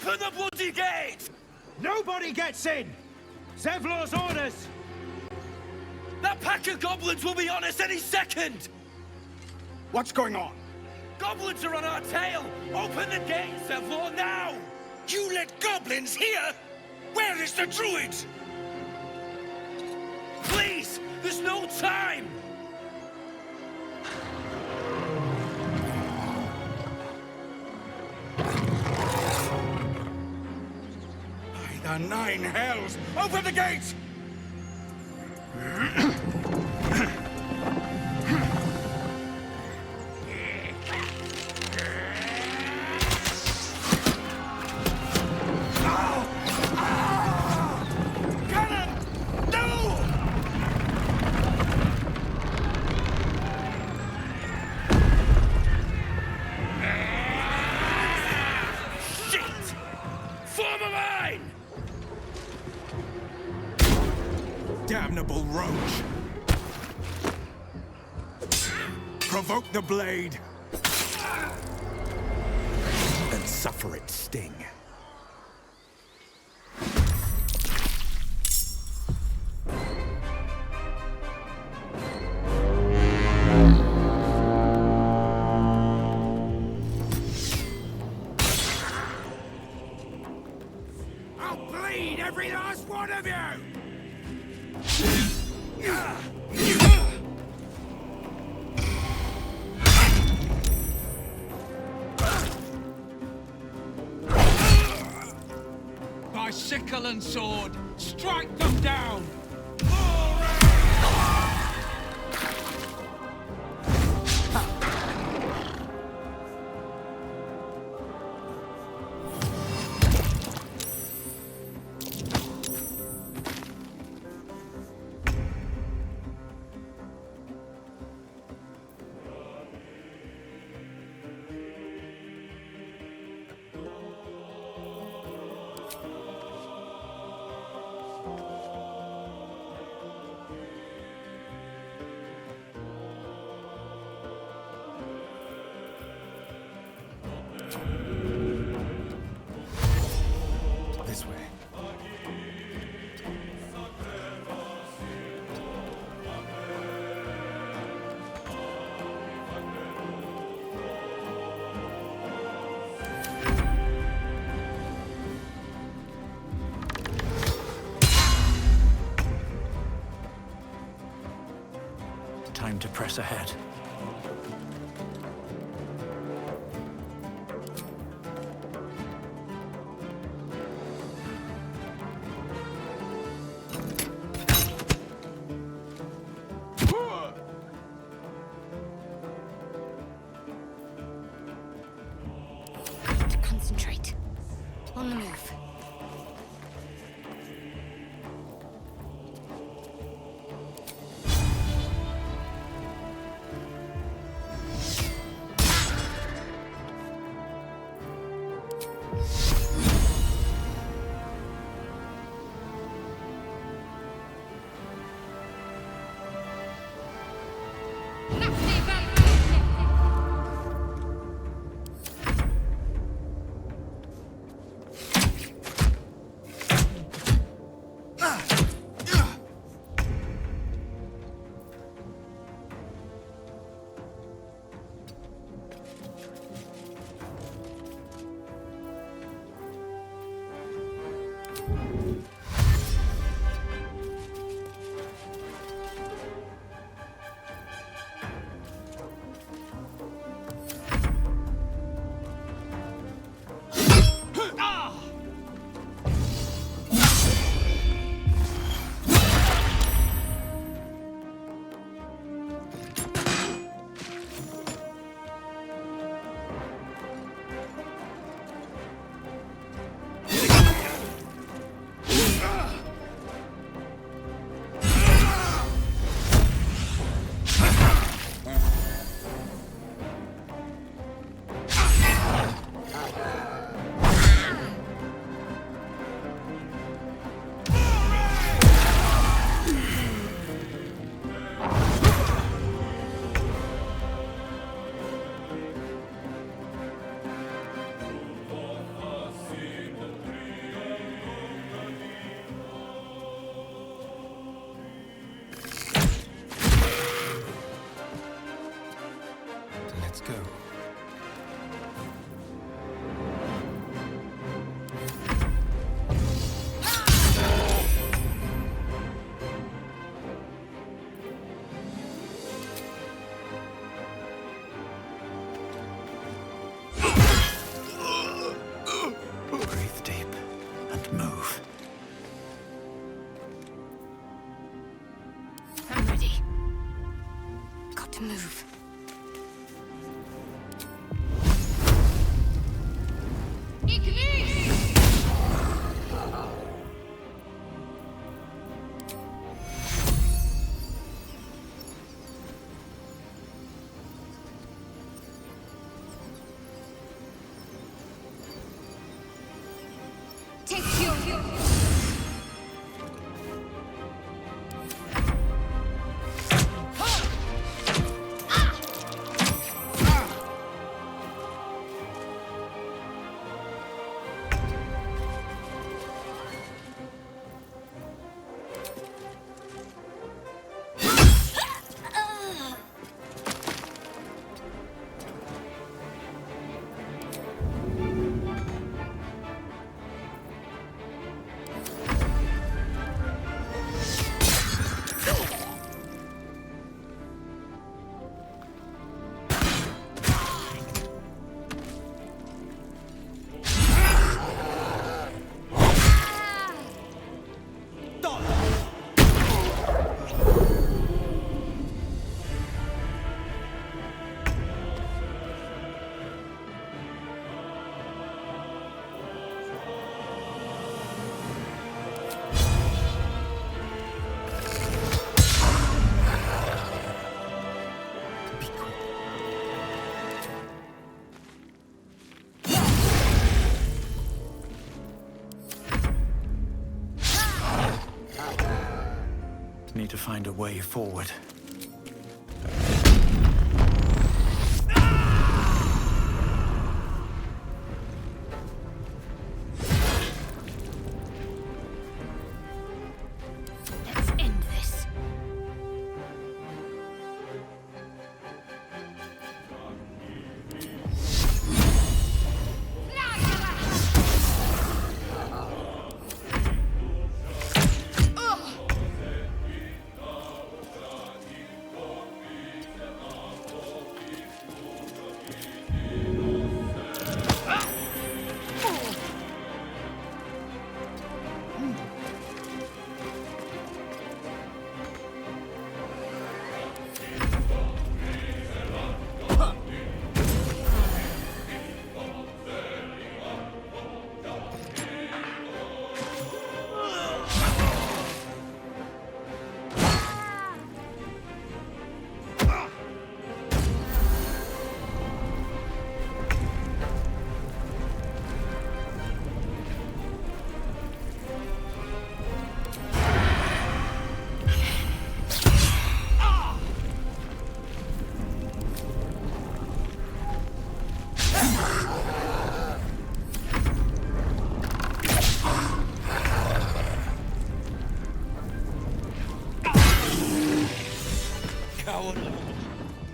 Open the bloody gate! Nobody gets in! Zevlor's orders! That pack of goblins will be on us any second! What's going on? Goblins are on our tail! Open the gate, Zevlor, now! You let goblins here? Where is the druid? Please! There's no time! By the 9 hells! Open the gate! Damnable roach! Provoke the blade! And suffer its sting. I'll bleed every last one of you! By sickle and sword, strike them down! This way. Time to press ahead. Concentrate. On the move. Need to find a way forward. Let's end this.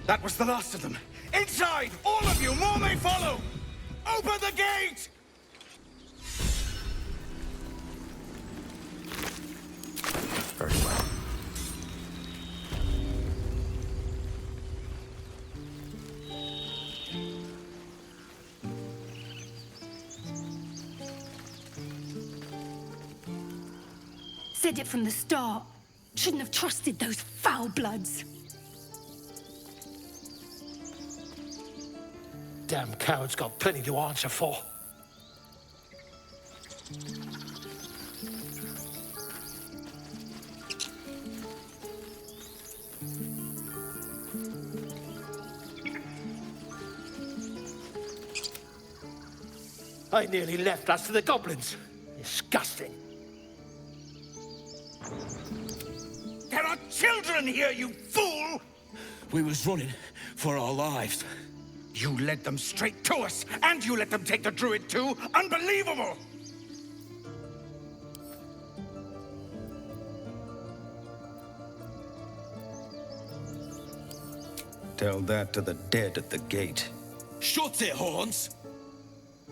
That was the last of them. Inside! All of you! More may follow! Open the gate! Very well. Said it from the start. Shouldn't have trusted those foul bloods. Damn coward's got plenty to answer for. I nearly left us to the goblins. Disgusting. There are children here, you fool! We was running for our lives. You led them straight to us, and you let them take the druid too? Unbelievable! Tell that to the dead at the gate. Shut it, Horns!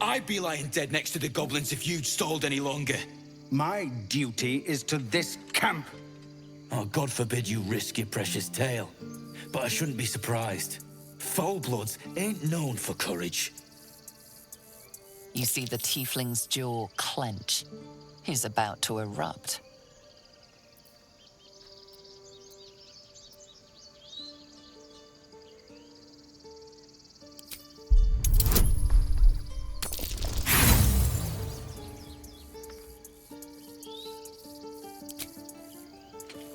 I'd be lying dead next to the goblins if you'd stalled any longer. My duty is to this camp. Oh, God forbid you risk your precious tail. But I shouldn't be surprised. Foulbloods ain't known for courage. You see the tiefling's jaw clench. He's about to erupt.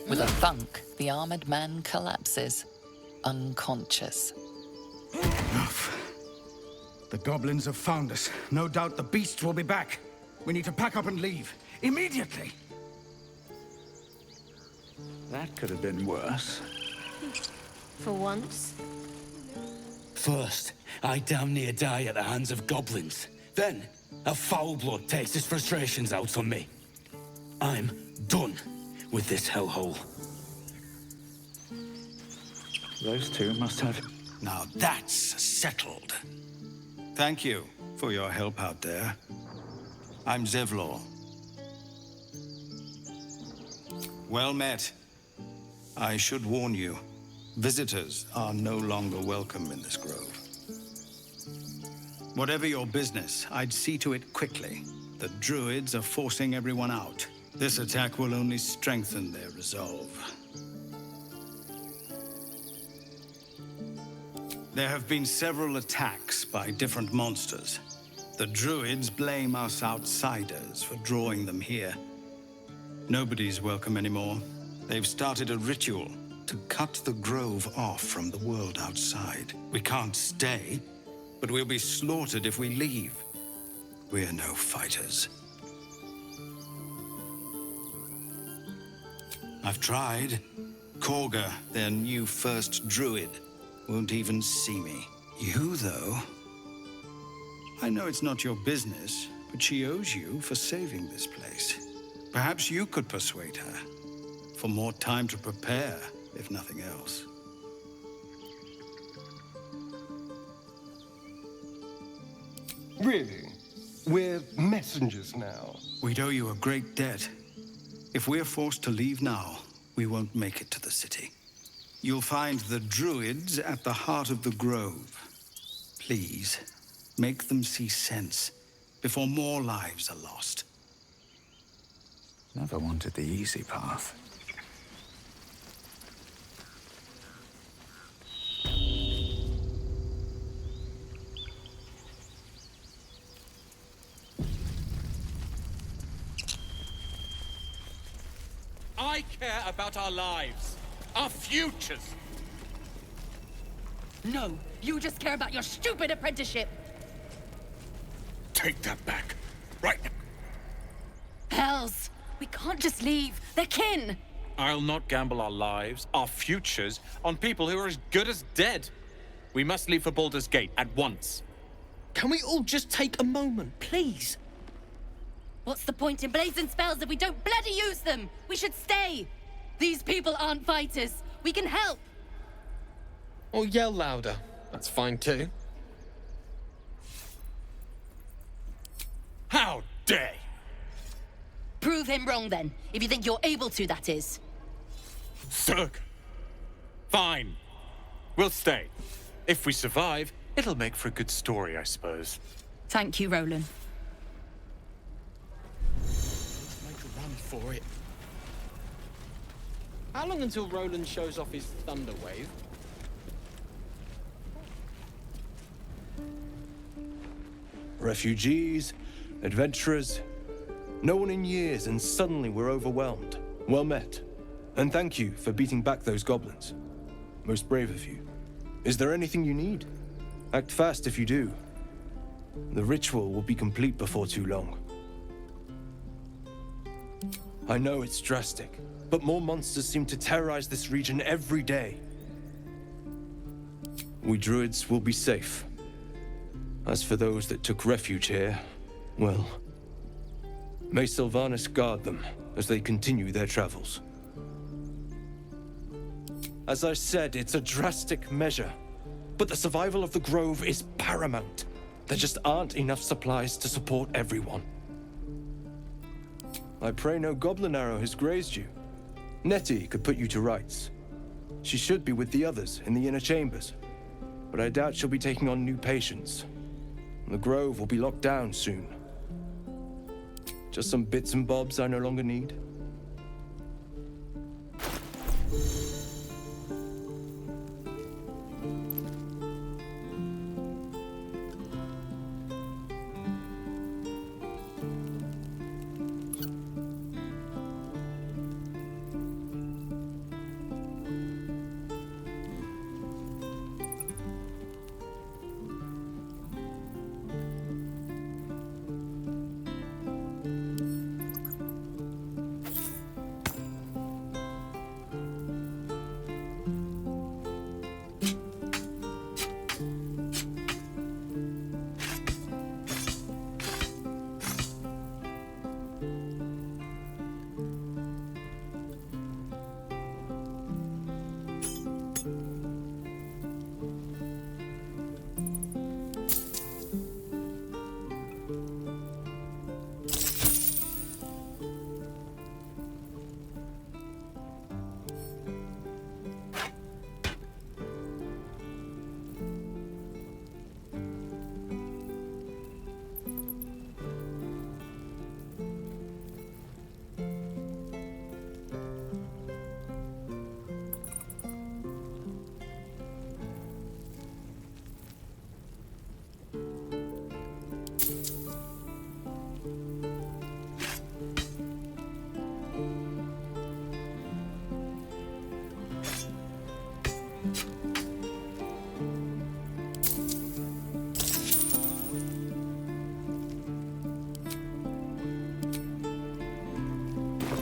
With a thunk, the armored man collapses, unconscious. Enough. The goblins have found us. No doubt the beasts will be back. We need to pack up and leave. Immediately! That could have been worse. For once. First, I damn near die at the hands of goblins. Then, a foulblood takes his frustrations out on me. I'm done with this hellhole. Those two must have... Now that's settled. Thank you for your help out there. I'm Zevlor. Well met. I should warn you, visitors are no longer welcome in this grove. Whatever your business, I'd see to it quickly. The druids are forcing everyone out. This attack will only strengthen their resolve. There have been several attacks by different monsters. The druids blame us outsiders for drawing them here. Nobody's welcome anymore. They've started a ritual to cut the grove off from the world outside. We can't stay, but we'll be slaughtered if we leave. We're no fighters. I've tried. Korga, their new first druid, won't even see me. You, though... I know it's not your business, but she owes you for saving this place. Perhaps you could persuade her. For more time to prepare, if nothing else. Really? We're messengers now. We'd owe you a great debt. If we're forced to leave now, we won't make it to the city. You'll find the druids at the heart of the grove. Please, make them see sense before more lives are lost. Never wanted the easy path. I care about our lives, our futures. No, you just care about your stupid apprenticeship. Take that back. Right now. Hells, we can't just leave. They're kin. I'll not gamble our lives, our futures, on people who are as good as dead. We must leave for Baldur's Gate at once. Can we all just take a moment, please? What's the point in blazing spells if we don't bloody use them? We should stay. These people aren't fighters. We can help. Or yell louder. That's fine too. How dare! Prove him wrong then, if you think you're able to, that is. Zerg. Fine. We'll stay. If we survive, it'll make for a good story, I suppose. Thank you, Roland. Make a run for it. How long until Roland shows off his thunder wave? Refugees, adventurers, no one in years, and suddenly we're overwhelmed. Well met. And thank you for beating back those goblins. Most brave of you. Is there anything you need? Act fast if you do. The ritual will be complete before too long. I know it's drastic, but more monsters seem to terrorize this region every day. We druids will be safe. As for those that took refuge here, well, may Sylvanas guard them as they continue their travels. As I said, it's a drastic measure, but the survival of the Grove is paramount. There just aren't enough supplies to support everyone. I pray no goblin arrow has grazed you. Nettie could put you to rights. She should be with the others in the inner chambers, but I doubt she'll be taking on new patients. The Grove will be locked down soon. Just some bits and bobs I no longer need.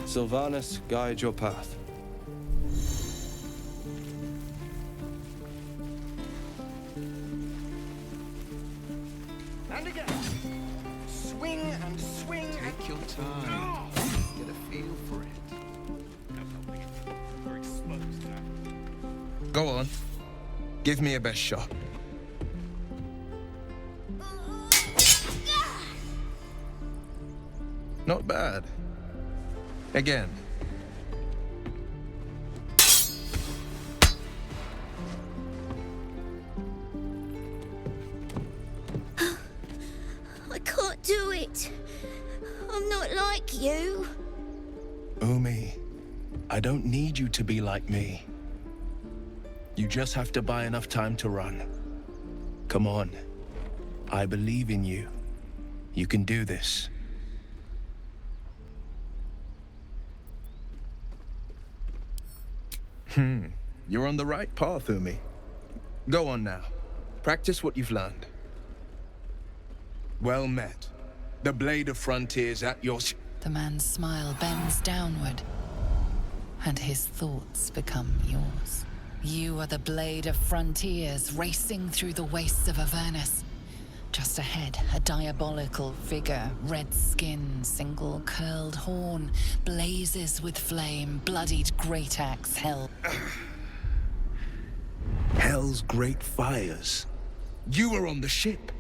Sylvanas, guide your path. your time. Get a feel for it. Go on. Give me your best shot. Not bad. Again. I can't do it. I'm not like you. Umi, I don't need you to be like me. You just have to buy enough time to run. Come on. I believe in you. You can do this. You're on the right path, Umi. Go on now. Practice what you've learned. Well met. The blade of frontiers at your... The man's smile bends downward, and his thoughts become yours. You are the blade of frontiers racing through the wastes of Avernus. Just ahead, a diabolical figure, red skin, single curled horn, blazes with flame, bloodied great axe held. Hell's great fires. You were on the ship.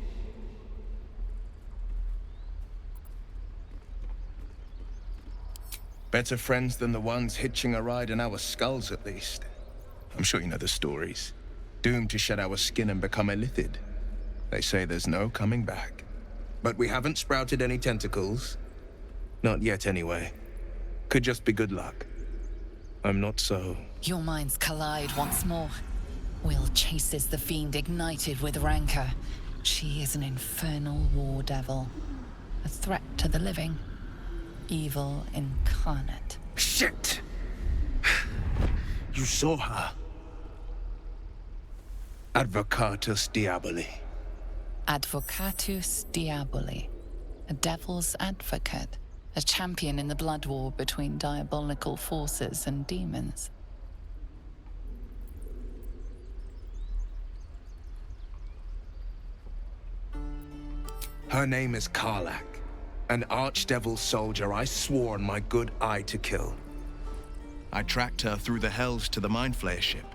Better friends than the ones hitching a ride in our skulls, at least. I'm sure you know the stories. Doomed to shed our skin and become illithid. They say there's no coming back. But we haven't sprouted any tentacles. Not yet, anyway. Could just be good luck. I'm not so... Your minds collide once more. Will chases the fiend ignited with rancor. She is an infernal war devil. A threat to the living. Evil incarnate. Shit! You saw her. Advocatus Diaboli. Advocatus Diaboli. A devil's advocate. A champion in the blood war between diabolical forces and demons. Her name is Karlach. An archdevil soldier I swore on my good eye to kill. I tracked her through the hells to the Mind Flayer ship,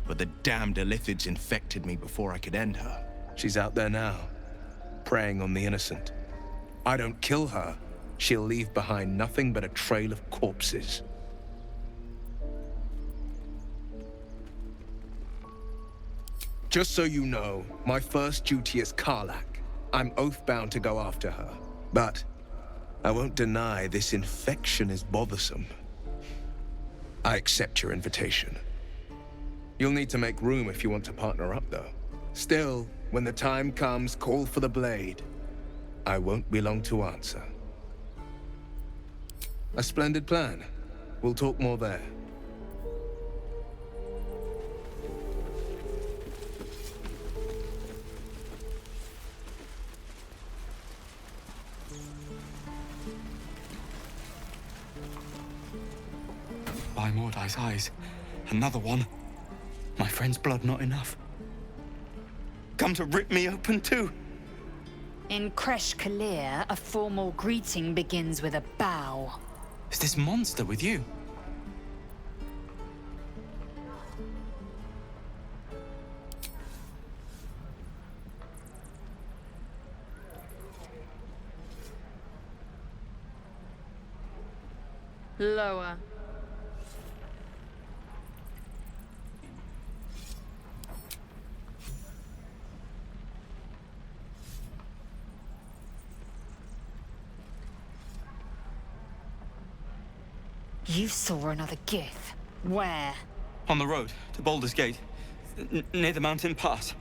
but the damned Illithids infected me before I could end her. She's out there now, preying on the innocent. I don't kill her, she'll leave behind nothing but a trail of corpses. Just so you know, my first duty is Karlach. I'm oath-bound to go after her. But I won't deny this infection is bothersome. I accept your invitation. You'll need to make room if you want to partner up, though. Still, when the time comes, call for the blade. I won't be long to answer. A splendid plan. We'll talk more there. By Mordai's eyes, another one. My friend's blood not enough. Come to rip me open too. In Kresh Kalir, a formal greeting begins with a bow. Is this monster with you? Lower. You saw another Gith. Where? On the road to Baldur's Gate, near the mountain pass.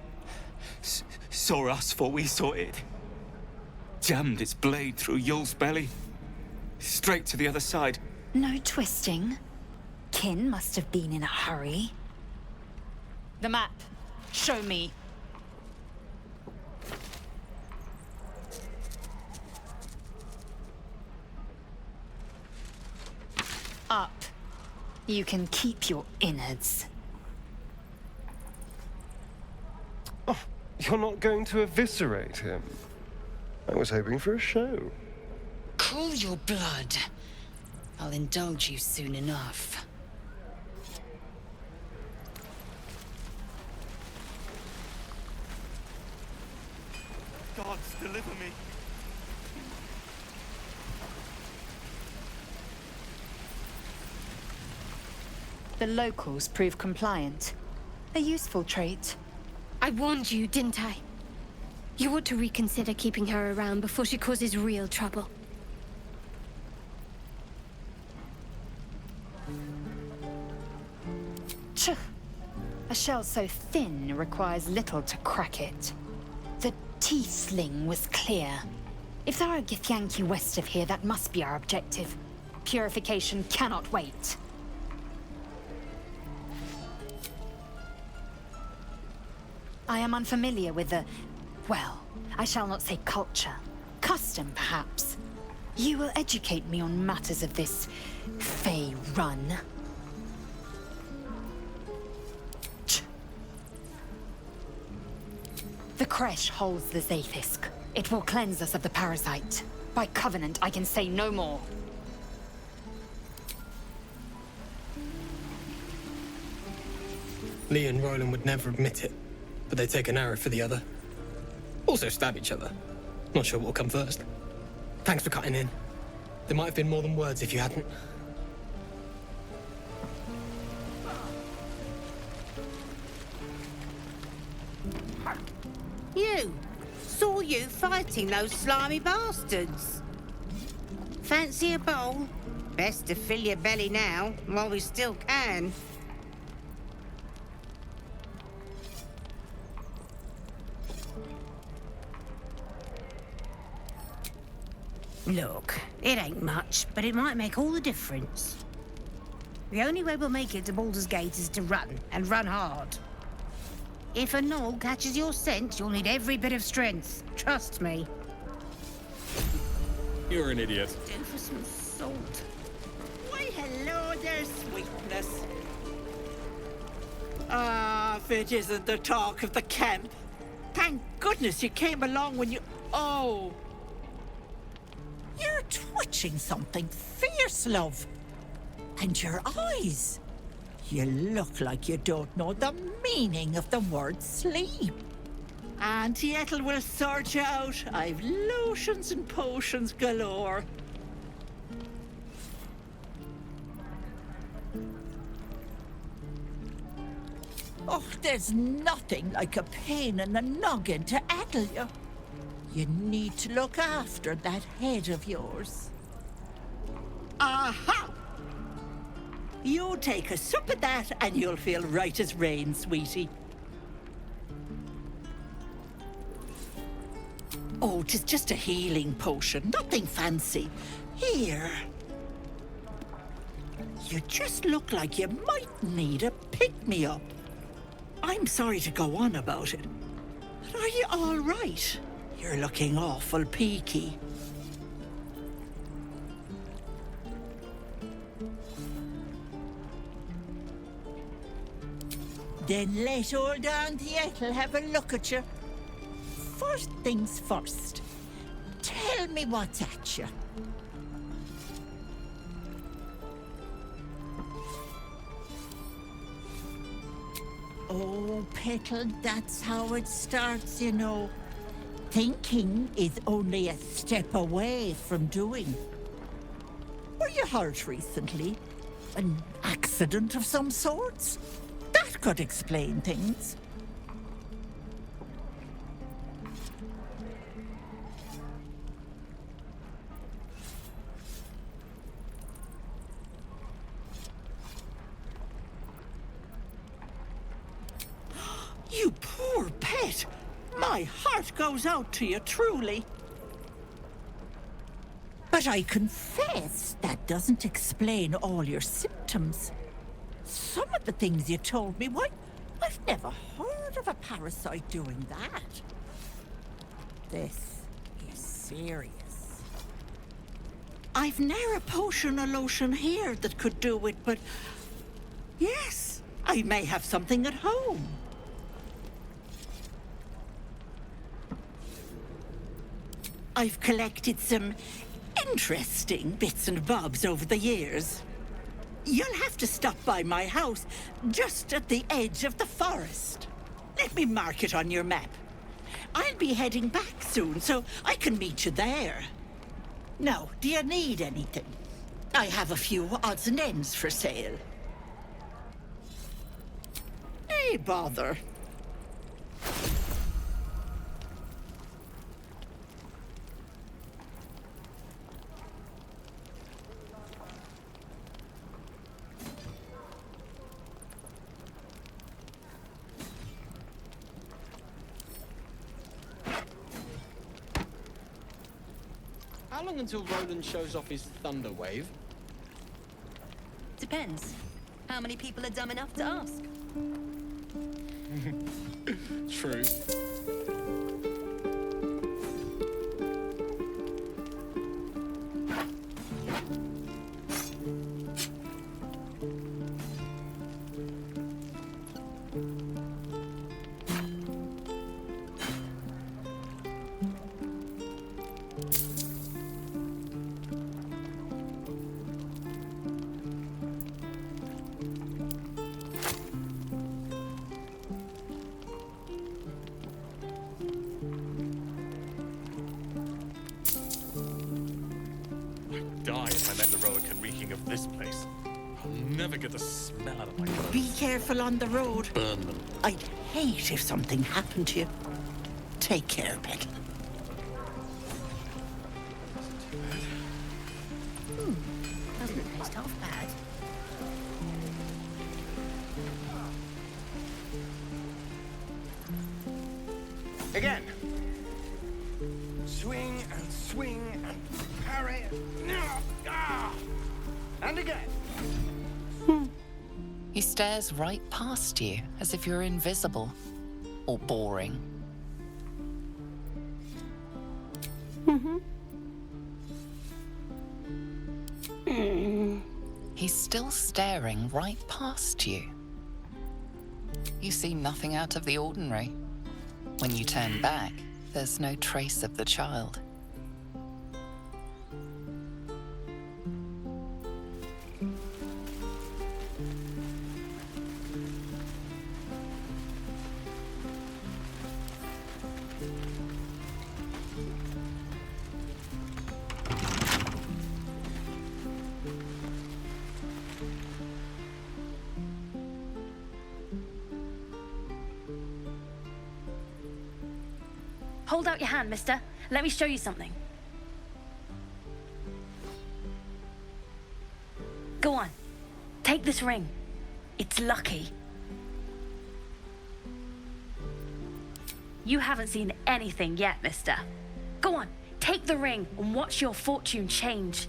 Saw us before we saw it. Jammed its blade through Yul's belly. Straight to the other side. No twisting. Kin must have been in a hurry. The map. Show me. Up. You can keep your innards. Oh, you're not going to eviscerate him? I was hoping for a show. Cool your blood. I'll indulge you soon enough. Gods, deliver me. The locals prove compliant. A useful trait. I warned you, didn't I? You ought to reconsider keeping her around before she causes real trouble. Tch. A shell so thin requires little to crack it. The Tiefling was clear. If there are Githyanki west of here, that must be our objective. Purification cannot wait. I am unfamiliar with the... well, I shall not say culture. Custom, perhaps. You will educate me on matters of this... Fey run. The creche holds the Zaithisk. It will cleanse us of the parasite. By covenant, I can say no more. Lee and Roland would never admit it, but they take an arrow for the other. Also stab each other. Not sure what will come first. Thanks for cutting in. There might have been more than words if you hadn't. You! Saw you fighting those slimy bastards. Fancy a bowl? Best to fill your belly now, while we still can. Look, it ain't much, but it might make all the difference. The only way we'll make it to Baldur's Gate is to run, and run hard. If a gnoll catches your scent, you'll need every bit of strength. Trust me. You're an idiot. Do for some salt. Why, hello there, sweetness. Ah, if it isn't the talk of the camp. Thank goodness you came along when you... Oh. You're twitching something fierce, love. And your eyes. You look like you don't know the meaning of the word sleep. Auntie Ethel will sort you out. I've lotions and potions galore. Oh, there's nothing like a pain in the noggin to addle you. You need to look after that head of yours. Aha! You take a sup of that and you'll feel right as rain, sweetie. Oh, 'tis just a healing potion, nothing fancy. Here. You just look like you might need a pick-me-up. I'm sorry to go on about it, but are you all right? You're looking awful peaky. Then let old Auntie Ethel have a look at you. First things first. Tell me what's at you. Oh, Petal, that's how it starts, you know. Thinking is only a step away from doing. Were you hurt recently? An accident of some sorts? That could explain things. You poor pet! My heart goes out to you, truly. But I confess that doesn't explain all your symptoms. Some of the things you told me, why, I've never heard of a parasite doing that. This is serious. I've ne'er a potion or lotion here that could do it, but... yes, I may have something at home. I've collected some Interesting bits and bobs over the years. You'll have to stop by my house, just at the edge of the forest. Let me mark it on your map. I'll be heading back soon, so I can meet you there. Now, do you need anything? I have a few odds and ends for sale. Hey, bother. How long until Roland shows off his thunder wave? Depends. How many people are dumb enough to ask? True. Die if I let the Roacan reeking of this place. I'll never get the smell out of my clothes. Be careful on the road. Burn them. I'd hate if something happened to you. Take care, Petal. Doesn't taste half bad. Again. Swing and swing and parry. Ah! And again. He stares right past you, as if you're invisible or boring. He's still staring right past you. You see nothing out of the ordinary. When you turn back, there's no trace of the child. Hold out your hand, mister. Let me show you something. Go on. Take this ring. It's lucky. You haven't seen anything yet, mister. Go on. Take the ring and watch your fortune change.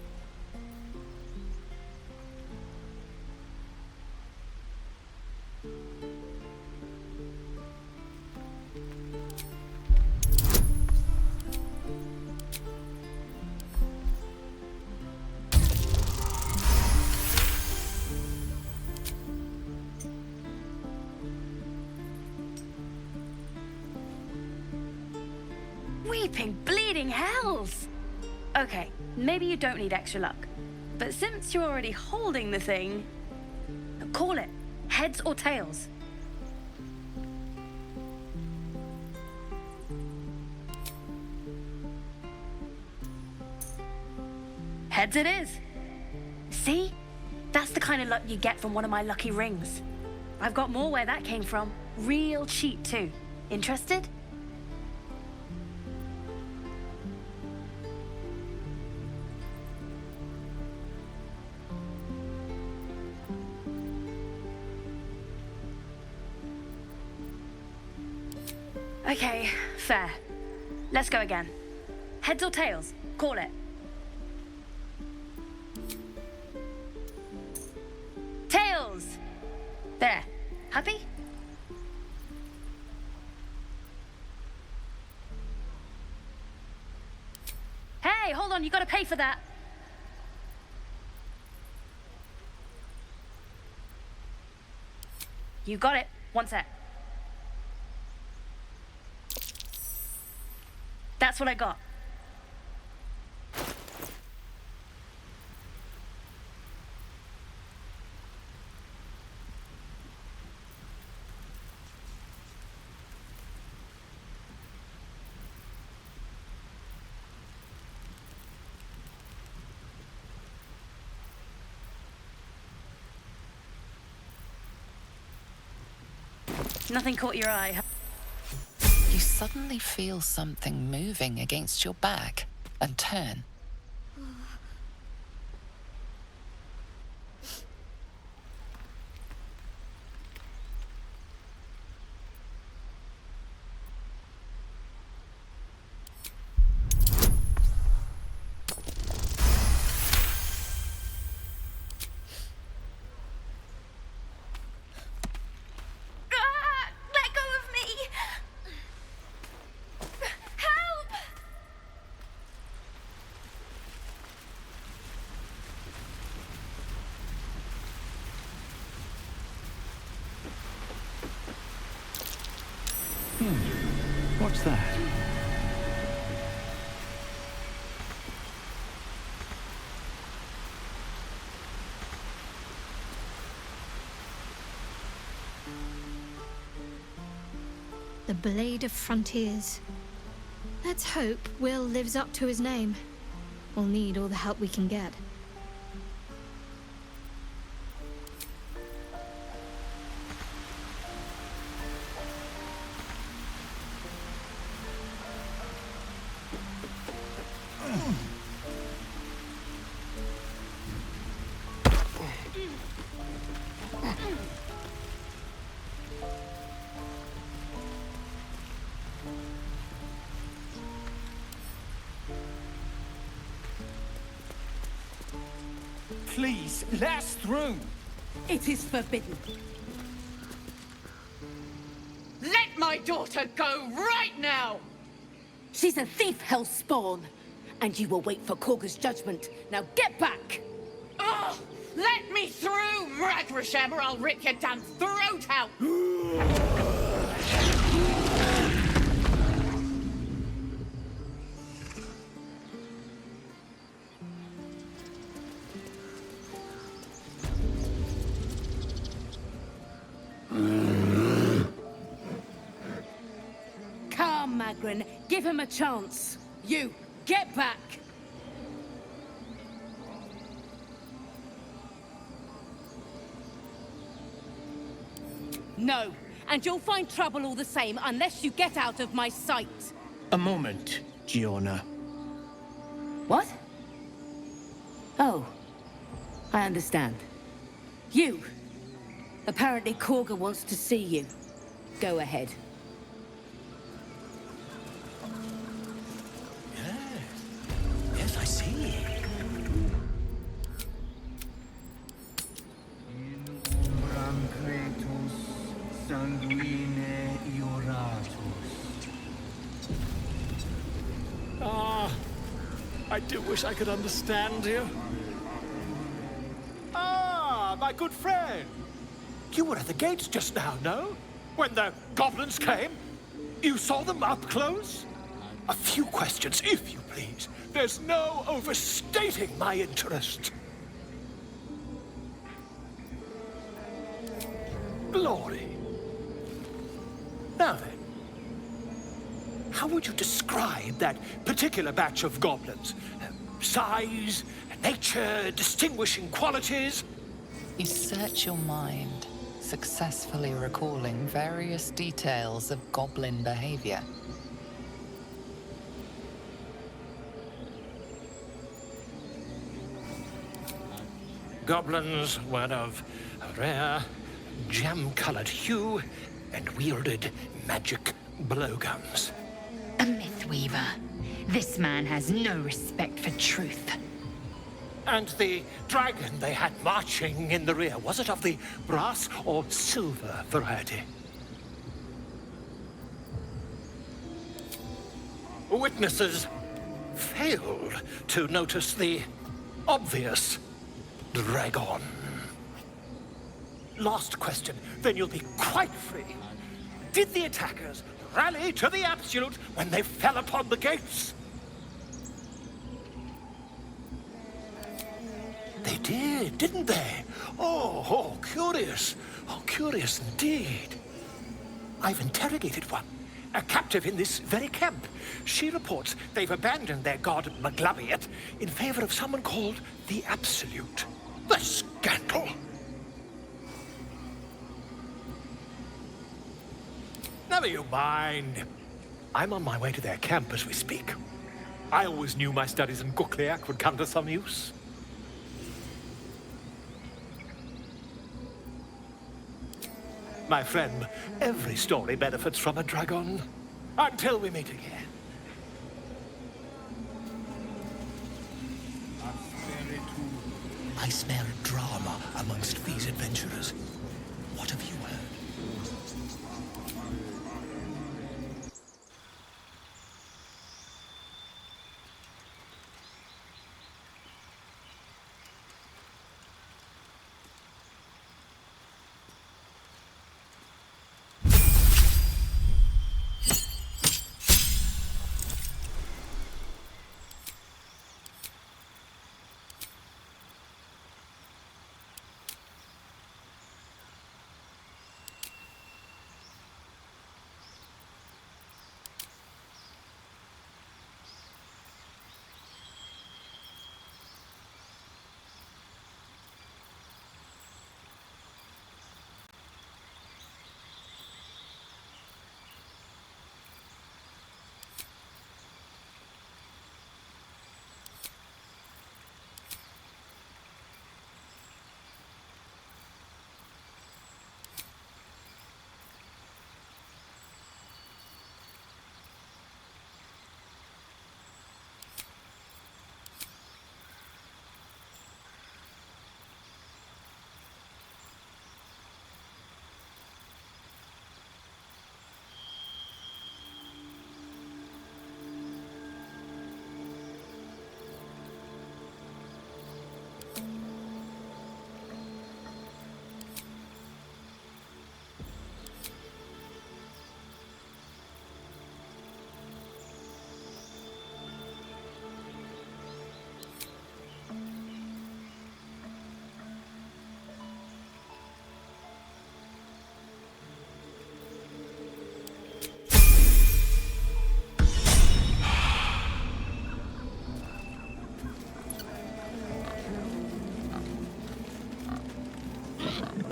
Weeping, bleeding hells! Okay, maybe you don't need extra luck. But since you're already holding the thing, call it heads or tails. Heads it is. See? That's the kind of luck you get from one of my lucky rings. I've got more where that came from. Real cheap too. Interested? Okay, fair. Let's go again. Heads or tails? Call it. Tails! There. Happy? Hey, hold on, you gotta pay for that. You got it. One sec. That's what I got. Nothing caught your eye, huh? You suddenly feel something moving against your back and turn. Let go of me! Help! What's that? The Blade of Frontiers. Let's hope Will lives up to his name. We'll need all the help we can get. Please, let us through. It is forbidden. Let my daughter go right now! She's a thief, Hellspawn. And you will wait for Korga's judgment. Now get back! Oh, let me through, Mragrasham, or I'll rip your damn throat out! Come, Magrin, give him a chance. You, get back! No, and you'll find trouble all the same unless you get out of my sight. A moment, Giona. What? Oh, I understand. You. Apparently Korga wants to see you. Go ahead. Yes, I see. Ah, I do wish I could understand you. Ah, my good friend. You were at the gates just now, no? When the goblins came? You saw them up close? A few questions, if you please. There's no overstating my interest. Glory. Now then, how would you describe that particular batch of goblins? Size, nature, distinguishing qualities? You search your mind, successfully recalling various details of goblin behavior. Goblins were of a rare, jam-colored hue and wielded magic blowguns. A mythweaver. This man has no respect for truth. And the dragon they had marching in the rear, was it of the brass or silver variety? Witnesses failed to notice the obvious dragon. Last question, then you'll be quite free. Did the attackers rally to the absolute when they fell upon the gates? They did, didn't they? Oh, curious. Oh, curious indeed. I've interrogated one, a captive in this very camp. She reports they've abandoned their god Maglabiet in favor of someone called the Absolute. The scandal! Never you mind. I'm on my way to their camp as we speak. I always knew my studies in Gukliak would come to some use. My friend, every story benefits from a dragon. Until we meet again. I smell drama amongst these adventurers. What have you heard?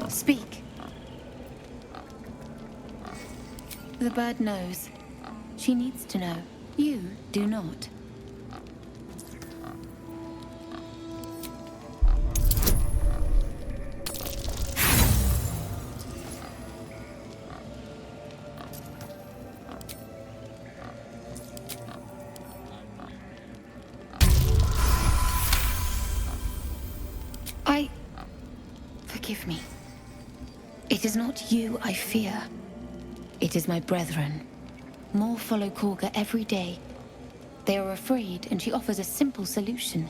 Speak. The bird knows. She needs to know. You do not. Forgive me. It is not you I fear. It is my brethren. More follow Korga every day. They are afraid, and she offers a simple solution.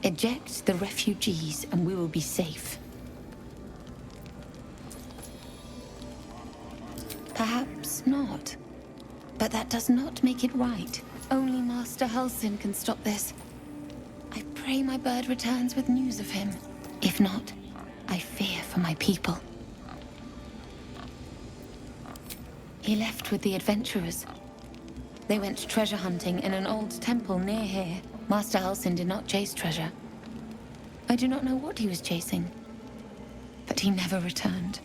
Eject the refugees, and we will be safe. Perhaps not. But that does not make it right. Only Master Halsin can stop this. I pray my bird returns with news of him. If not, I fear for my people. He left with the adventurers. They went treasure hunting in an old temple near here. Master Halsin did not chase treasure. I do not know what he was chasing, but he never returned.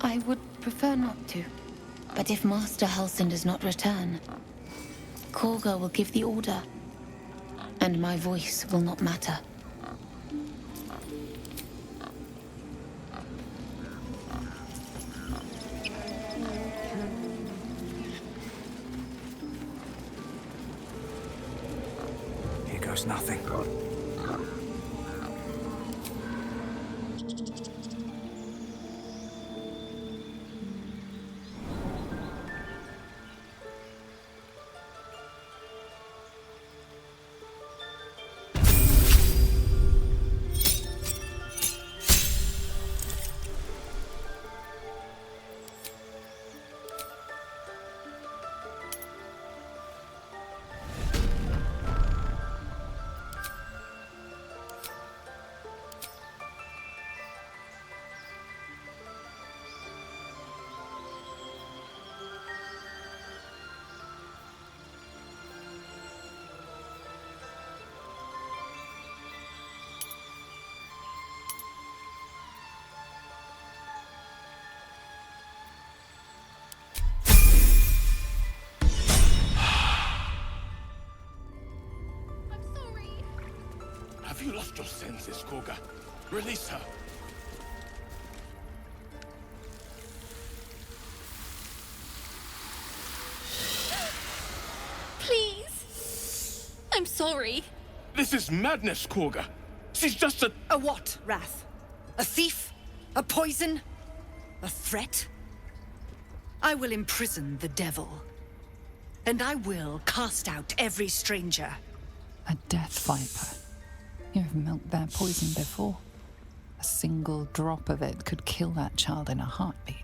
I would prefer not to, but if Master Halsin does not return, Korga will give the order, and my voice will not matter. Here goes nothing. lost your senses, Koga. Release her. Please. I'm sorry. This is madness, Koga. She's just a... A what, Wrath? A thief? A poison? A threat? I will imprison the devil. And I will cast out every stranger. A death viper. You have milked their poison before. A single drop of it could kill that child in a heartbeat.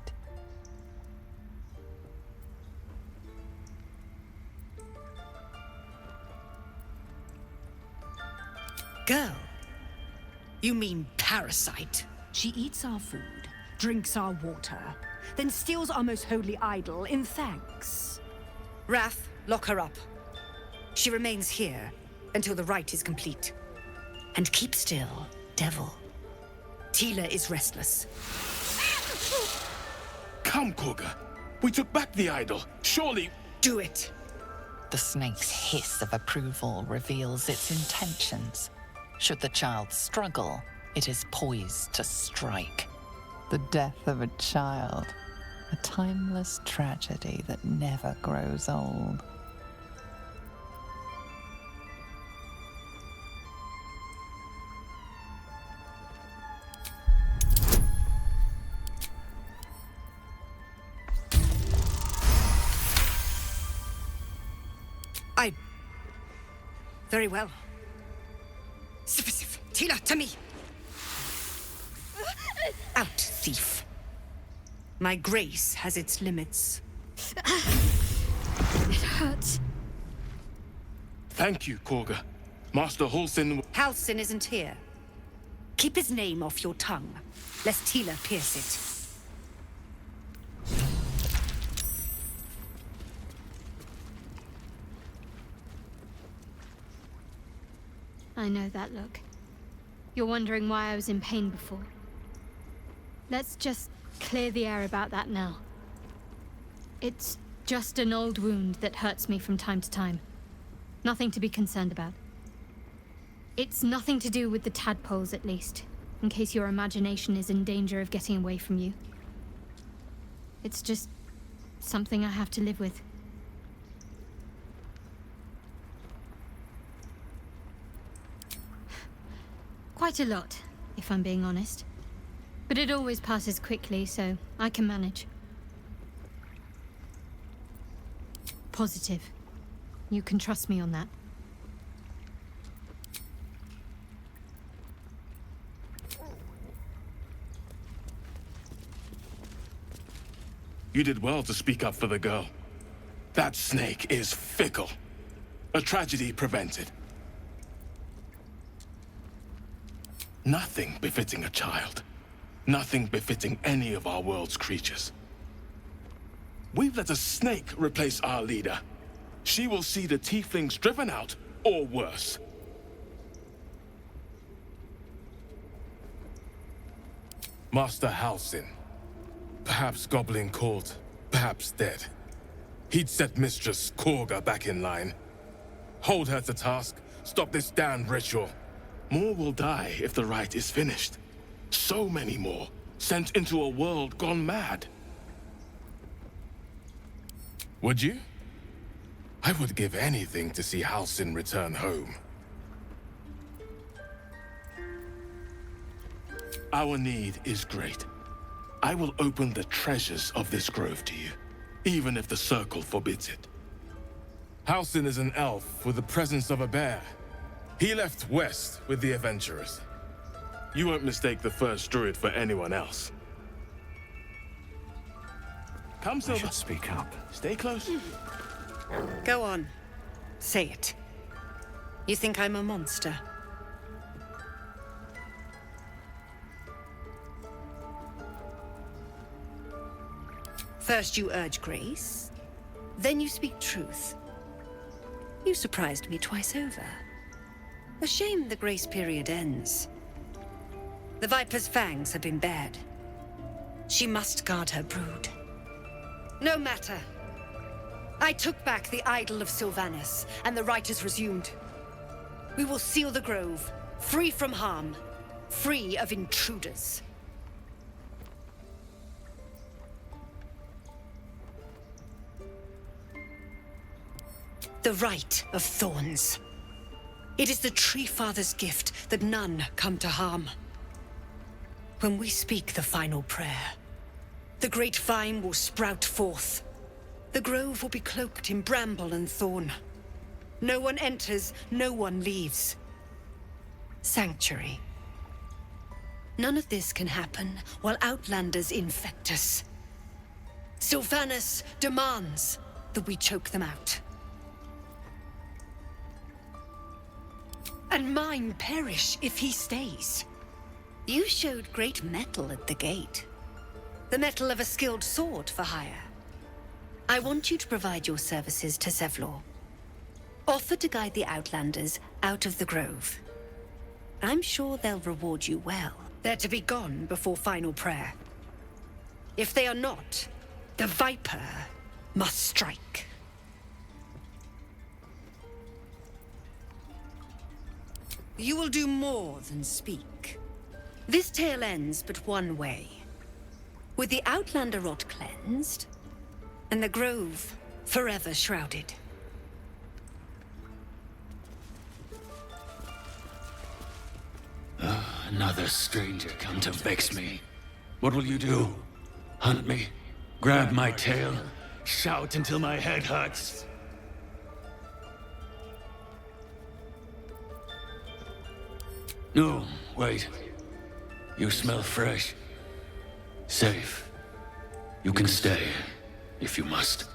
Girl? You mean parasite? She eats our food, drinks our water, then steals our most holy idol in thanks. Wrath, lock her up. She remains here until the rite is complete. And keep still, devil. Tila is restless. Come, Koga. We took back the idol. Surely... Do it. The snake's hiss of approval reveals its intentions. Should the child struggle, it is poised to strike. The death of a child. A timeless tragedy that never grows old. Very well. Sif, Tila, to me! Out, thief. My grace has its limits. It hurts. Thank you, Koga. Master Halsin... Halsin isn't here. Keep his name off your tongue, lest Tila pierce it. I know that look. You're wondering why I was in pain before. Let's just clear the air about that now. It's just an old wound that hurts me from time to time. Nothing to be concerned about. It's nothing to do with the tadpoles, at least, in case your imagination is in danger of getting away from you. It's just something I have to live with. Quite a lot, if I'm being honest. But it always passes quickly, so I can manage. Positive. You can trust me on that. You did well to speak up for the girl. That snake is fickle. A tragedy prevented. Nothing befitting a child. Nothing befitting any of our world's creatures. We've let a snake replace our leader. She will see the tieflings driven out, or worse. Master Halsin. Perhaps goblin caught, perhaps dead. He'd set Mistress Koga back in line. Hold her to task, stop this damned ritual. More will die if the rite is finished. So many more, sent into a world gone mad. Would you? I would give anything to see Halsin return home. Our need is great. I will open the treasures of this grove to you, even if the Circle forbids it. Halsin is an elf with the presence of a bear. He left west with the adventurers. You won't mistake the first druid for anyone else. Come, Silver. I should speak up. Stay close. Go on. Say it. You think I'm a monster? First you urge grace, then you speak truth. You surprised me twice over. A shame the grace period ends. The Viper's fangs have been bared. She must guard her brood. No matter. I took back the idol of Sylvanus, and the rite is resumed. We will seal the grove, Free from harm. Free of intruders. The right of thorns. It is the Tree Father's gift that none come to harm. When we speak the final prayer, the great vine will sprout forth. The grove will be cloaked in bramble and thorn. No one enters, no one leaves. Sanctuary. None of this can happen while Outlanders infect us. Sylvanas demands that we choke them out. And mine perish if he stays. You showed great mettle at the gate. The mettle of a skilled sword for hire. I want you to provide your services to Zevlor. Offer to guide the Outlanders out of the grove. I'm sure they'll reward you well. They're to be gone before final prayer. If they are not, the Viper must strike. You will do more than speak. This tale ends but one way. With the Outlander rot cleansed, and the grove forever shrouded. Another stranger come to vex me. What will you do? Hunt me? Grab my tail? Shout until my head hurts? No, wait. You smell fresh. Safe. You can stay, if you must.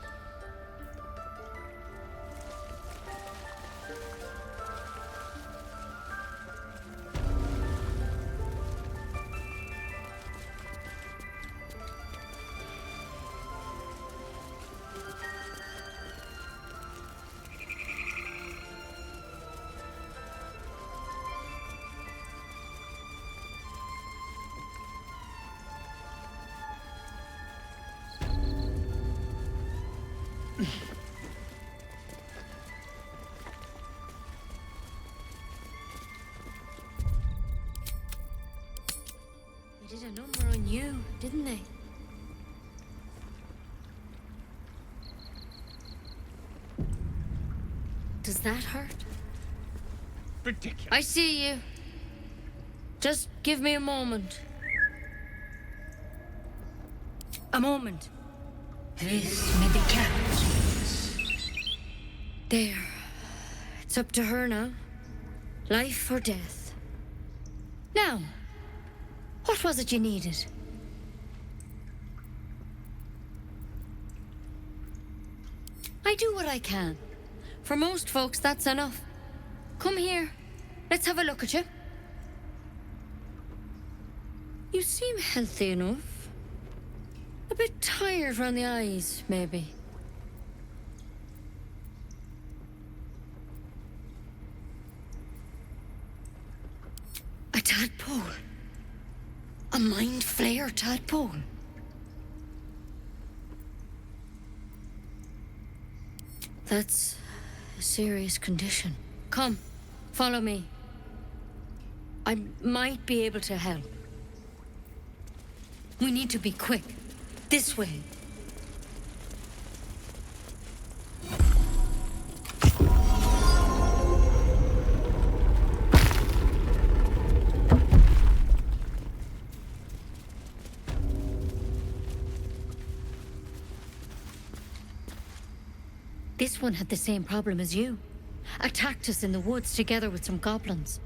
They did a number on you, didn't they? Does that hurt? Ridiculous. I see you. Just give me a moment. A moment. This may be kept. There. It's up to her now. Life or death. Now, what was it you needed? I do what I can. For most folks, that's enough. Come here. Let's have a look at you. You seem healthy enough. A bit tired around the eyes, maybe. A tadpole. A mind flayer tadpole. That's a serious condition. Come, follow me. I might be able to help. We need to be quick. This way. This one had the same problem as you. Attacked us in the woods together with some goblins.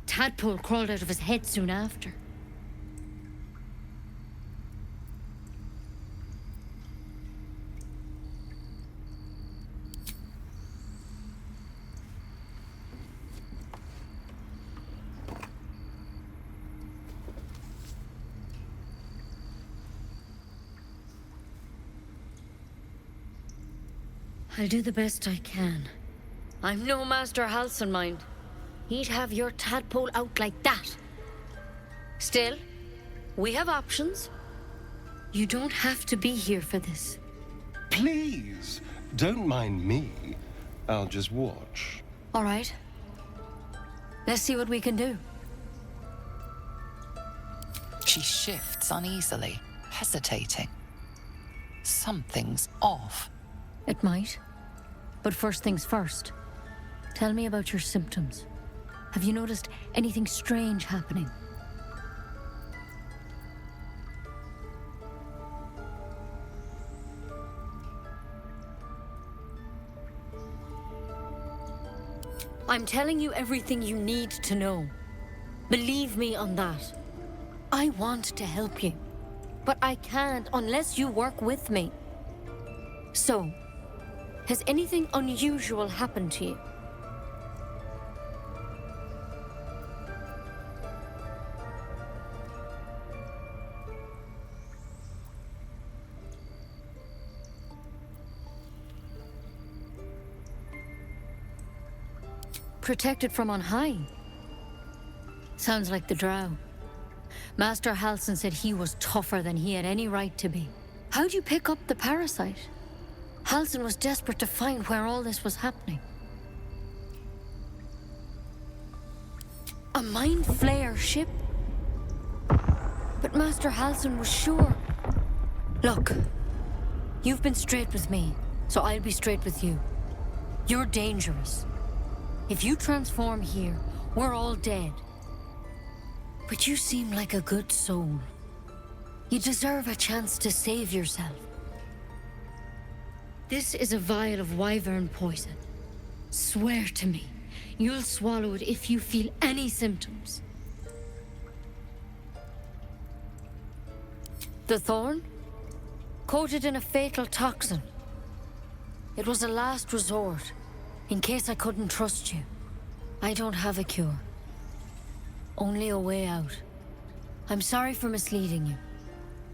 Tadpole crawled out of his head soon after. I'll do the best I can. I'm no Master Halson, mind. He'd have your tadpole out like that. Still, we have options. You don't have to be here for this. Please, don't mind me. I'll just watch. All right. Let's see what we can do. She shifts uneasily, hesitating. Something's off. It might. But first things first. Tell me about your symptoms. Have you noticed anything strange happening? I'm telling you everything you need to know. Believe me on that. I want to help you, but I can't unless you work with me. So, has anything unusual happened to you? Protected from on high? Sounds like the Drow. Master Halsin said he was tougher than he had any right to be. How'd you pick up the parasite? Halsin was desperate to find where all this was happening. A Mind Flayer ship? But Master Halsin was sure. Look, you've been straight with me, so I'll be straight with you. You're dangerous. If you transform here, we're all dead. But you seem like a good soul. You deserve a chance to save yourself. This is a vial of wyvern poison. Swear to me, you'll swallow it if you feel any symptoms. The thorn? Coated in a fatal toxin. It was a last resort, in case I couldn't trust you. I don't have a cure. Only a way out. I'm sorry for misleading you,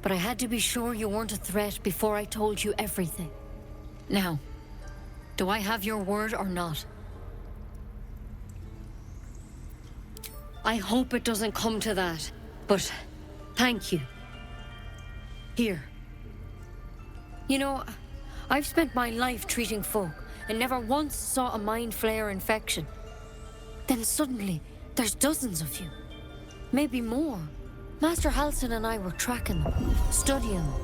but I had to be sure you weren't a threat before I told you everything. Now, do I have your word or not? I hope it doesn't come to that, but thank you. Here. You know, I've spent my life treating folk and never once saw a Mind Flayer infection. Then suddenly, there's dozens of you. Maybe more. Master Halsin and I were tracking them, studying them,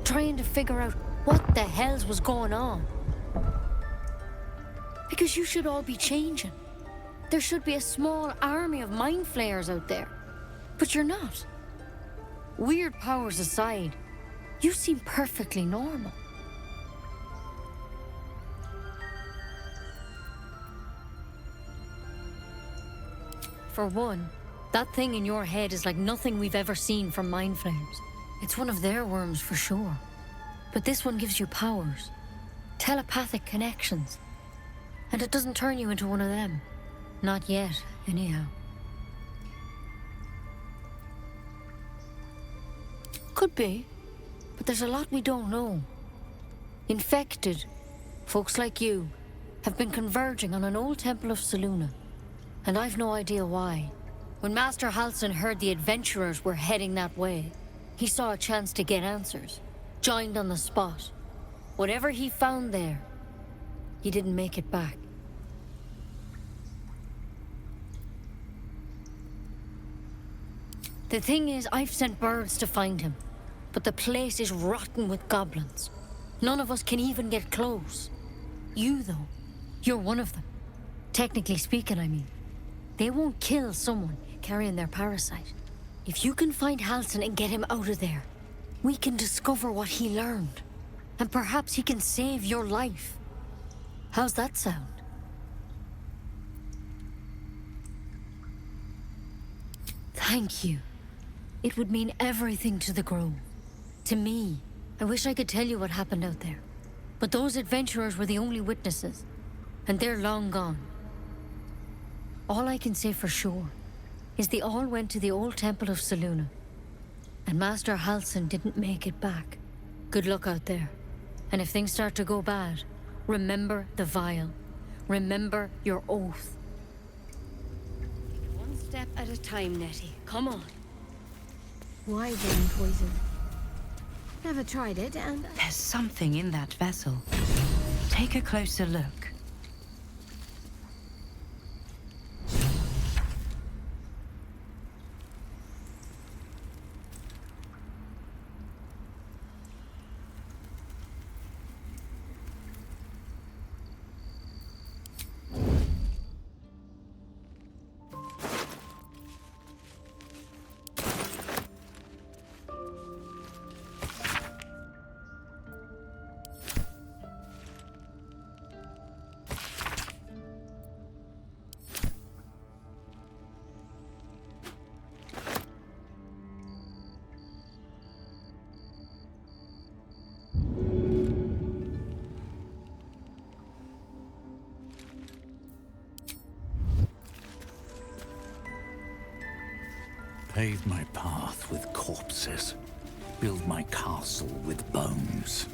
trying to figure out what the hells was going on. Because you should all be changing. There should be a small army of Mind Flayers out there. But you're not. Weird powers aside, you seem perfectly normal. For one, that thing in your head is like nothing we've ever seen from Mind Flayers. It's one of their worms for sure. But this one gives you powers. Telepathic connections. And it doesn't turn you into one of them. Not yet, anyhow. Could be. But there's a lot we don't know. Infected, folks like you, have been converging on an old temple of Selûne. And I've no idea why. When Master Halsin heard the adventurers were heading that way, he saw a chance to get answers. Joined on the spot. Whatever he found there, he didn't make it back. The thing is, I've sent birds to find him, but the place is rotten with goblins. None of us can even get close. You, though, you're one of them. Technically speaking, I mean. They won't kill someone carrying their parasite. If you can find Halsin and get him out of there, we can discover what he learned. And perhaps he can save your life. How's that sound? Thank you. It would mean everything to the Grove. To me. I wish I could tell you what happened out there. But those adventurers were the only witnesses. And they're long gone. All I can say for sure is they all went to the old temple of Selûne. And Master Halsin didn't make it back. Good luck out there. And if things start to go bad, remember the vial. Remember your oath. One step at a time, Nettie. Come on. Wyvern poison. Never tried it, and... There's something in that vessel. Take a closer look. Pave my path with corpses. Build my castle with bones.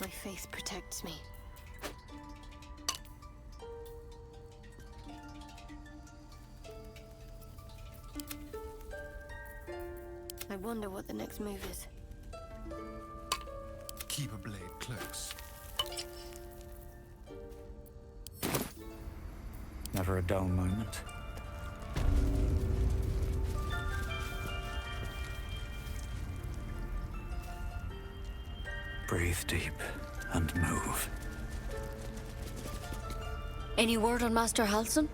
My faith protects me. I wonder what the next move is. Keep a blade close. Never a dull moment. Breathe deep and move. Any word on Master Halson?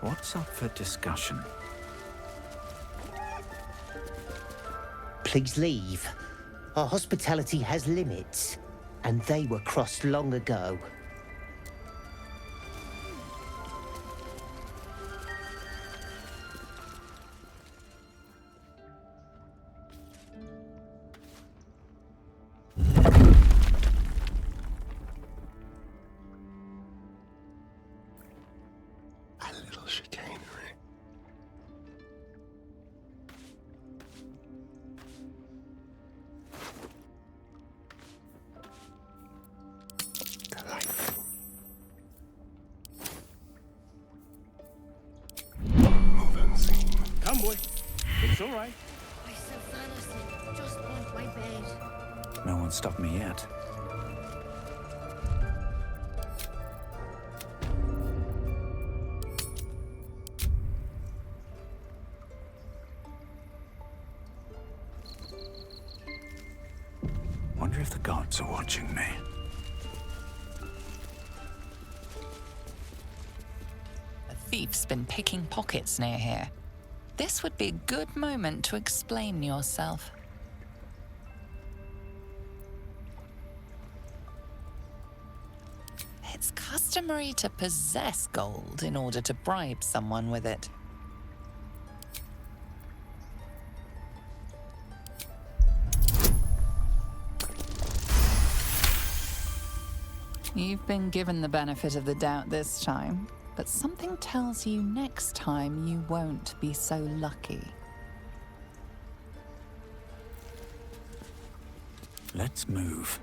What's up for discussion? Please leave. Our hospitality has limits, and they were crossed long ago. A little chicanery. Delightful. Move unseen. Come, boy. It's all right. I so fell just want my bed. No one stopped me yet. Wonder if the gods are watching me. A thief's been picking pockets near here. This would be a good moment to explain yourself. It's customary to possess gold in order to bribe someone with it. You've been given the benefit of the doubt this time, but something tells you next time you won't be so lucky. Let's move.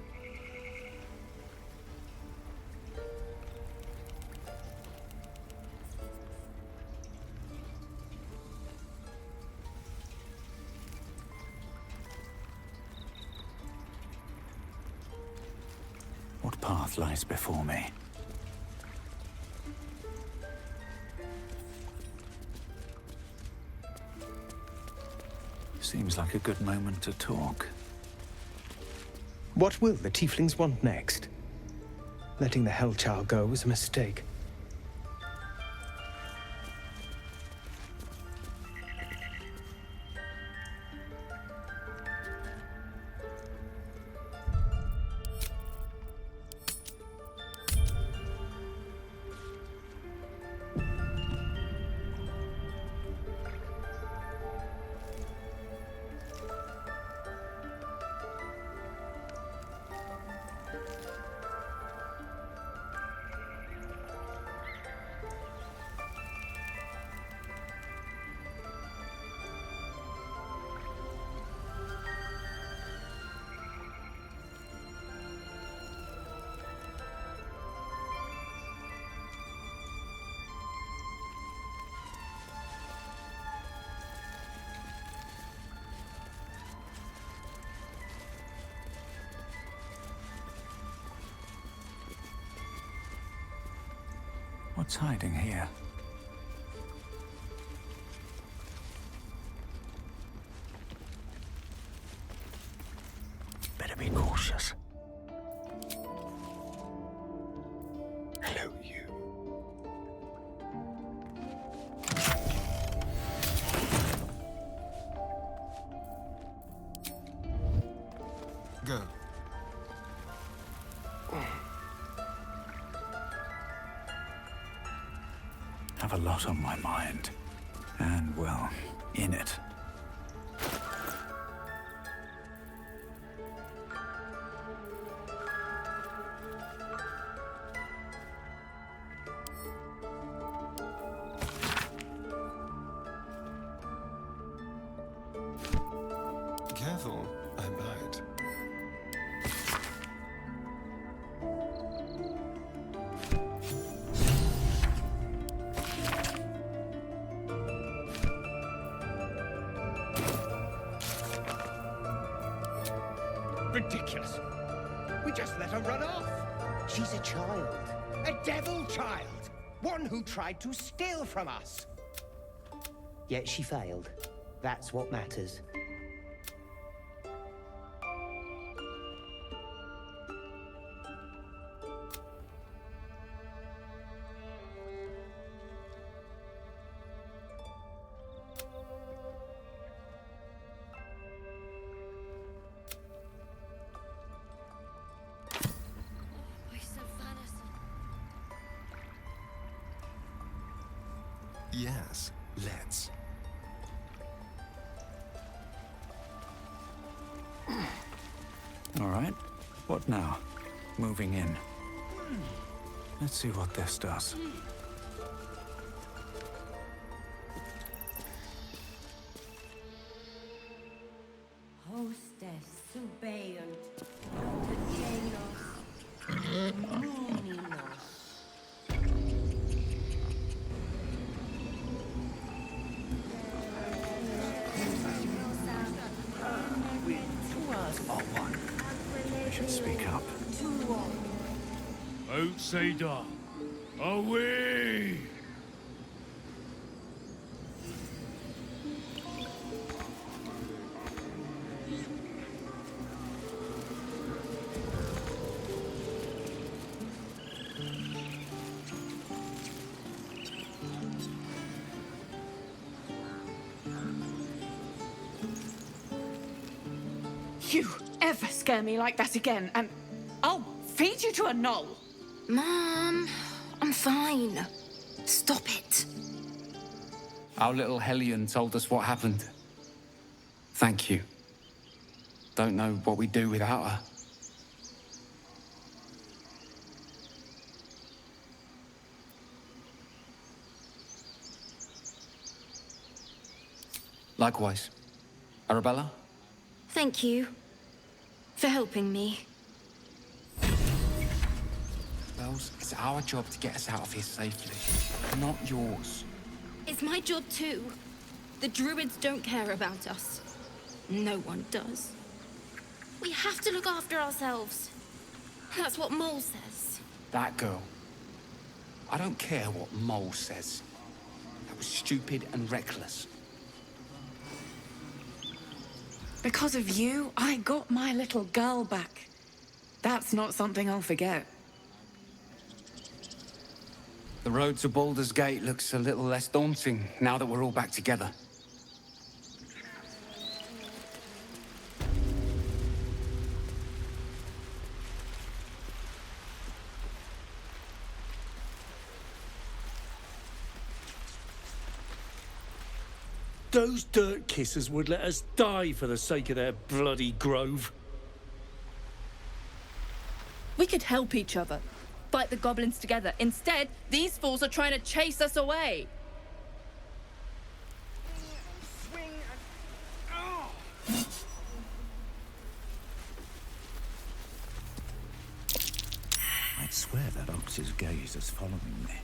What path lies before me? Seems like a good moment to talk. What will the tieflings want next? Letting the Hellchild go was a mistake. What's hiding here? Better be cautious. Hello, you. Go. Have a lot on my mind. And, well, in it. Careful, I might. Ridiculous. We just let her run off. She's a child. A devil child. One who tried to steal from us. Yet she failed. That's what matters. Yes, let's. All right. What now? Moving in. Let's see what this does. Hostess subeant, protegenos, muninos. I should speak up. Outsider, away! You ever scare me like that again, and I'll feed you to a knoll. Mom, I'm fine. Stop it. Our little Hellion told us what happened. Thank you. Don't know what we'd do without her. Likewise. Arabella? Thank you for helping me. Bells, it's our job to get us out of here safely, not yours. It's my job too. The druids don't care about us. No one does. We have to look after ourselves. That's what Mole says. That girl. I don't care what Mole says. That was stupid and reckless. Because of you, I got my little girl back. That's not something I'll forget. The road to Baldur's Gate looks a little less daunting now that we're all back together. Those dirt kissers would let us die for the sake of their bloody grove. We could help each other. Fight the goblins together. Instead, these fools are trying to chase us away. Swing and... Oh! I'd swear that ox's gaze is following me.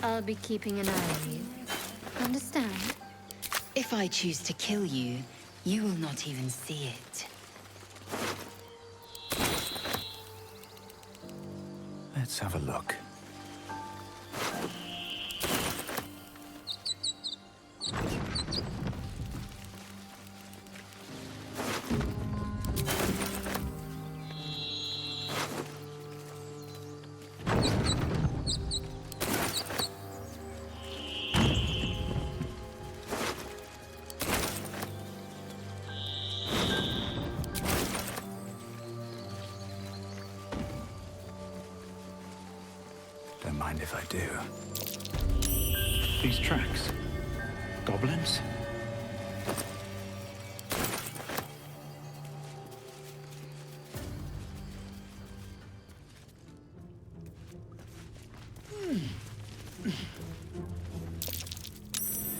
I'll be keeping an eye on you. Understand? If I choose to kill you, you will not even see it. Let's have a look. Don't mind if I do. These tracks. Goblins?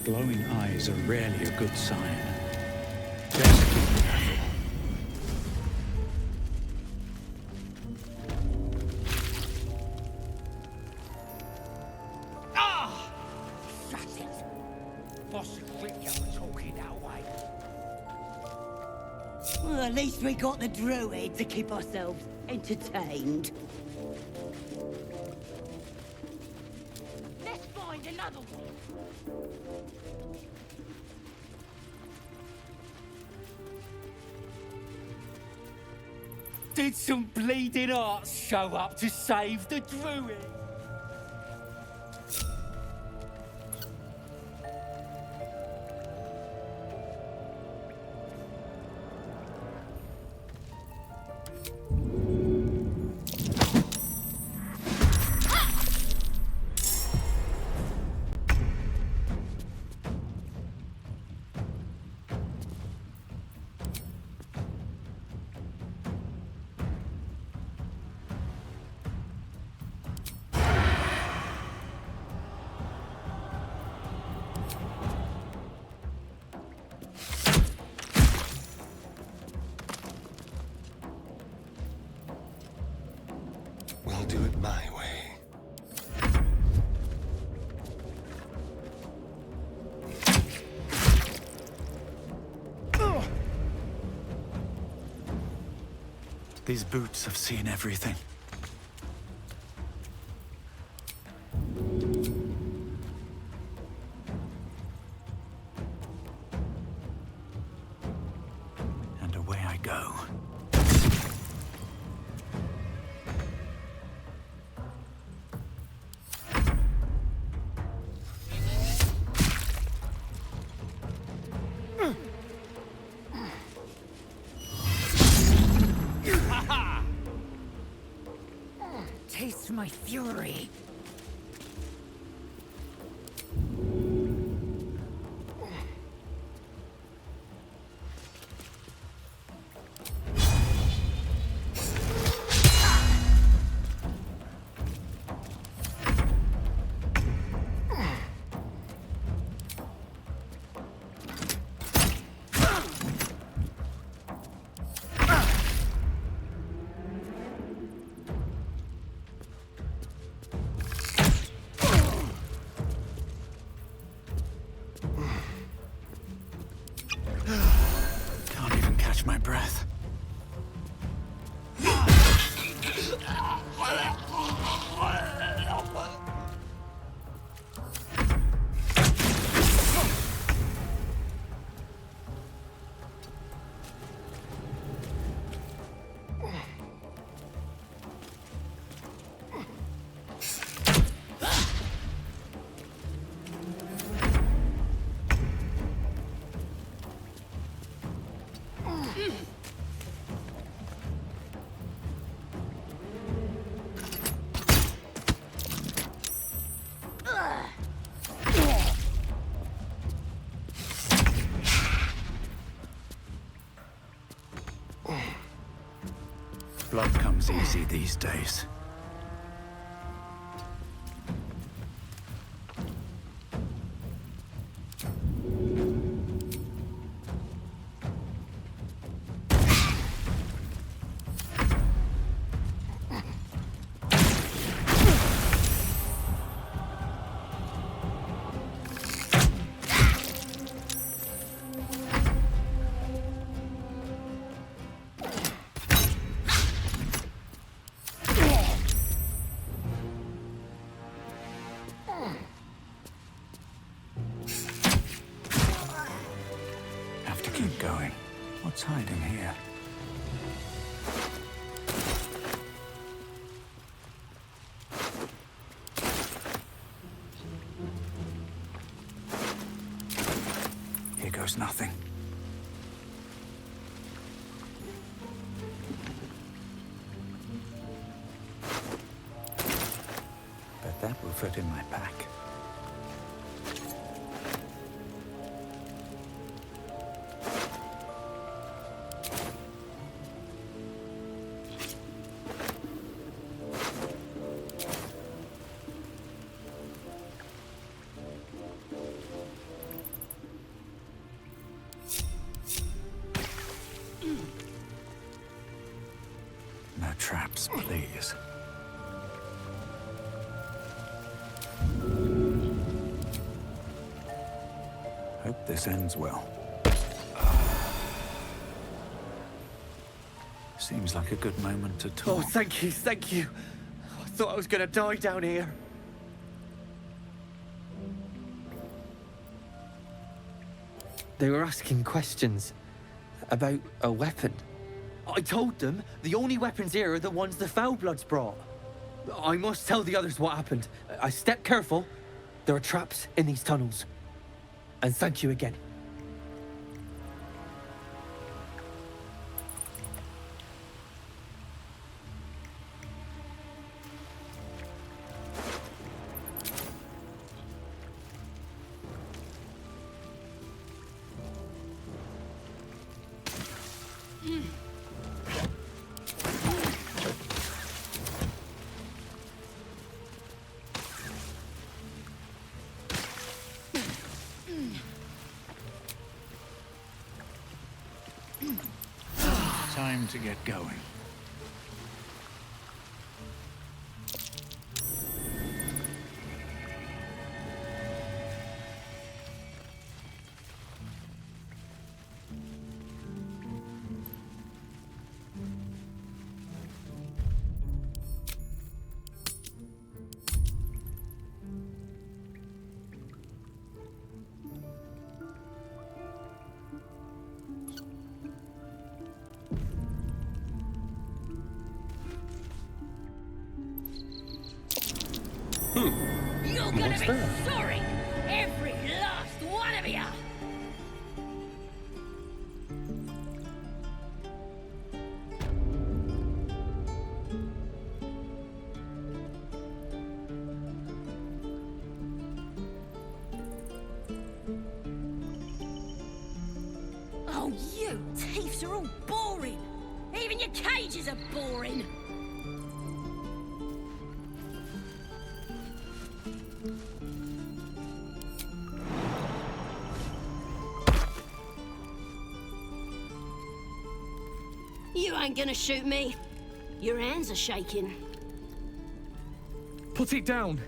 Glowing eyes are rarely a good sign. Best be careful. Ah! Shut it! Boss quit you talking that way. Well, at least we got the druid to keep ourselves entertained. Let's find another one. Did some bleeding arts show up to save the druid? We'll do it my way. These boots have seen everything. And away I go. Taste my fury. Can't even catch my breath. Blood comes easy these days. here. Here goes nothing. But that will fit in my pack. No traps, please. Hope this ends well. Seems like a good moment to talk. Oh, thank you, thank you. I thought I was gonna die down here. They were asking questions about a weapon. I told them the only weapons here are the ones the Foulbloods brought. I must tell the others what happened. I step careful. There are traps in these tunnels. And thank you again. Time to get going. You're gonna be sorry! Every last one of you! Oh, you thieves are all boring! Even your cages are boring! You ain't gonna shoot me. Your hands are shaking. Put it down.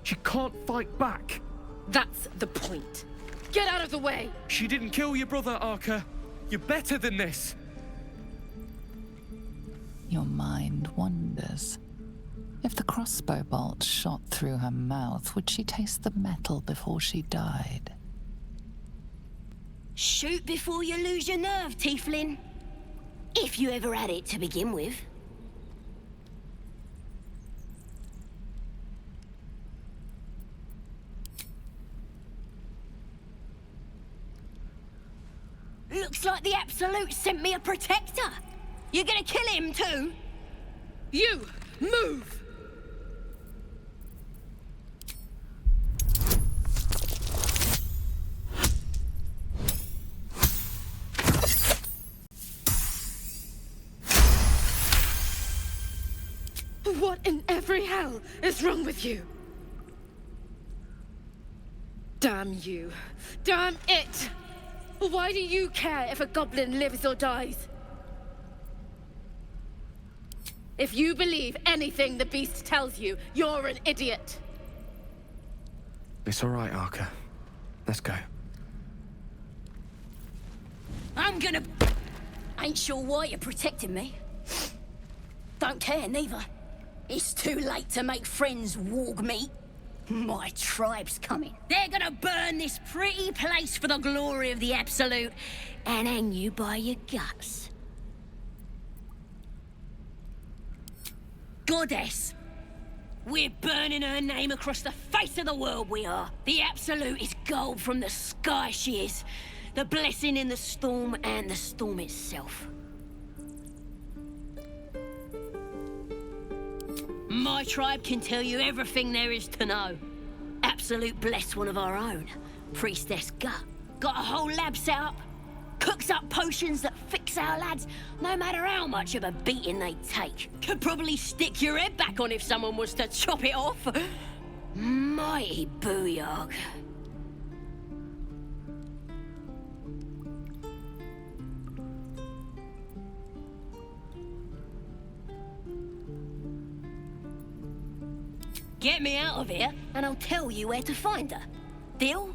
She can't fight back. That's the point. Get out of the way! She didn't kill your brother, Arka. You're better than this. Your mind wanders. If the crossbow bolt shot through her mouth, would she taste the metal before she died? Shoot before you lose your nerve, Tiefling. If you ever had it to begin with. Looks like the Absolute sent me a protector. You're gonna kill him too? You! Move! What in every hell is wrong with you? Damn you. Damn it! Why do you care if a goblin lives or dies? If you believe anything the beast tells you, you're an idiot. It's all right, Arka. Let's go. I'm gonna... Ain't sure why you're protecting me. Don't care, neither. It's too late to make friends, warg meat. My tribe's coming. They're gonna burn this pretty place for the glory of the Absolute and hang you by your guts. Goddess! We're burning her name across the face of the world, we are. The Absolute is gold from the sky, she is. The blessing in the storm and the storm itself. My tribe can tell you everything there is to know. Absolute bless one of our own. Priestess Gut. Got a whole lab set up. Cooks up potions that fix our lads, no matter how much of a beating they take. Could probably stick your head back on if someone was to chop it off. Mighty booyog. Get me out of here, and I'll tell you where to find her. Deal?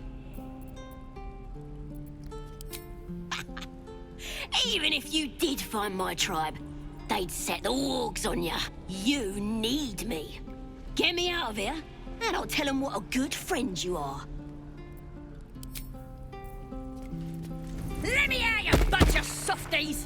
Even if you did find my tribe, they'd set the wargs on you. You need me. Get me out of here, and I'll tell them what a good friend you are. Let me out, you bunch of softies!